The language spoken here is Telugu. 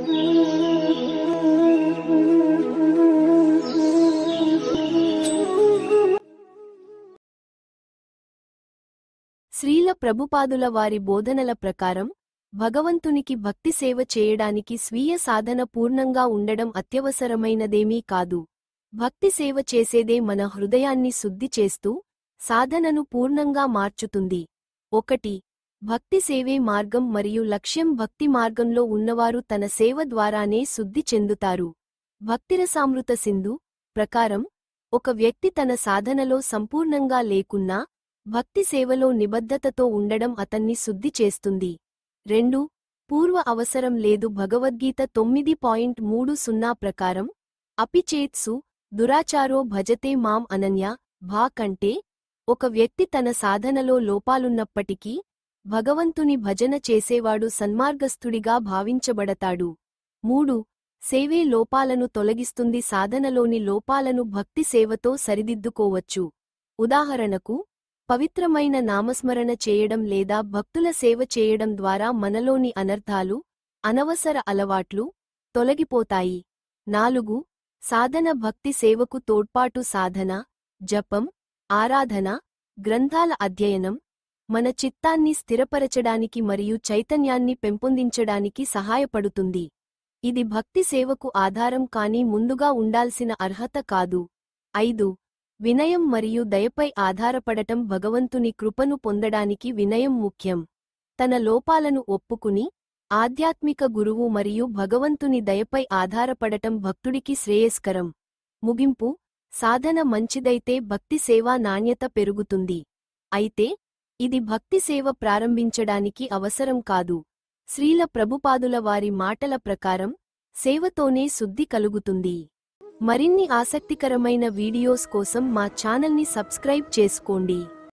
శ్రీల ప్రభుపాదుల వారి బోధనల ప్రకారం భగవంతునికి భక్తి సేవ చేయడానికి స్వీయ సాధన పూర్ణంగా ఉండడం అత్యవసరమైనదేమీ కాదు. భక్తి సేవ చేసేదే మన హృదయాన్ని శుద్ధి చేస్తూ సాధనను పూర్ణంగా మార్చుతుంది. 1. భక్తి సేవే మార్గం మరియు లక్ష్యం. భక్తి మార్గంలో ఉన్నవారు తన సేవ ద్వారానే శుద్ధి చెందుతారు. భక్తిరసామృత సింధు ప్రకారం ఒక వ్యక్తి తన సాధనలో సంపూర్ణంగా లేకున్నా భక్తి సేవలో నిబద్ధతతో ఉండడం అతన్ని శుద్ధి చేస్తుంది. 2. పూర్వ అవసరం లేదు. భగవద్గీత 9.30 ప్రకారం అపిచేత్సు దురాచారో భజతే మాం అనన్య భా కంటే ఒక వ్యక్తి తన సాధనలో లోపాలున్నప్పటికీ భగవంతుని భజన చేసేవాడు సన్మార్గస్థుడిగా భావించబడతాడు. 3. సేవే లోపాలను తొలగిస్తుంది. సాధనలోని లోపాలను భక్తి సేవతో సరిదిద్దుకోవచ్చు. ఉదాహరణకు పవిత్రమైన నామస్మరణ చేయడం లేదా భక్తుల సేవ చేయడం ద్వారా మనలోని అనర్థాలు, అనవసర అలవాట్లు తొలగిపోతాయి. 4. సాధన భక్తి సేవకు తోడ్పాటు. సాధన, జపం, ఆరాధన, గ్రంథాల అధ్యయనం మన చిత్తాన్ని స్థిరపరచడానికి మరియు చైతన్యాన్ని పెంపొందించడానికి సహాయపడుతుంది. ఇది భక్తి సేవకు ఆధారం కానీ ముందుగా ఉండాల్సిన అర్హత కాదు. 5. వినయం మరియు దయపై ఆధారపడటం. భగవంతుని కృపను పొందడానికి వినయం ముఖ్యం. తన లోపాలను ఒప్పుకుని ఆధ్యాత్మిక గురువు మరియు భగవంతుని దయపై ఆధారపడటం భక్తుడికి శ్రేయస్కరం. ముగింపు: సాధన మంచిదైతే భక్తి సేవా నాణ్యత పెరుగుతుంది. అయితే ఇది భక్తి సేవ ప్రారంభించడానికి అవసరం కాదు. శ్రీల ప్రభుపాదుల వారి మాటల ప్రకారం సేవతోనే శుద్ధి కలుగుతుంది. మరిన్ని ఆసక్తికరమైన వీడియోస్ కోసం మా ఛానల్ని సబ్స్క్రైబ్ చేసుకోండి.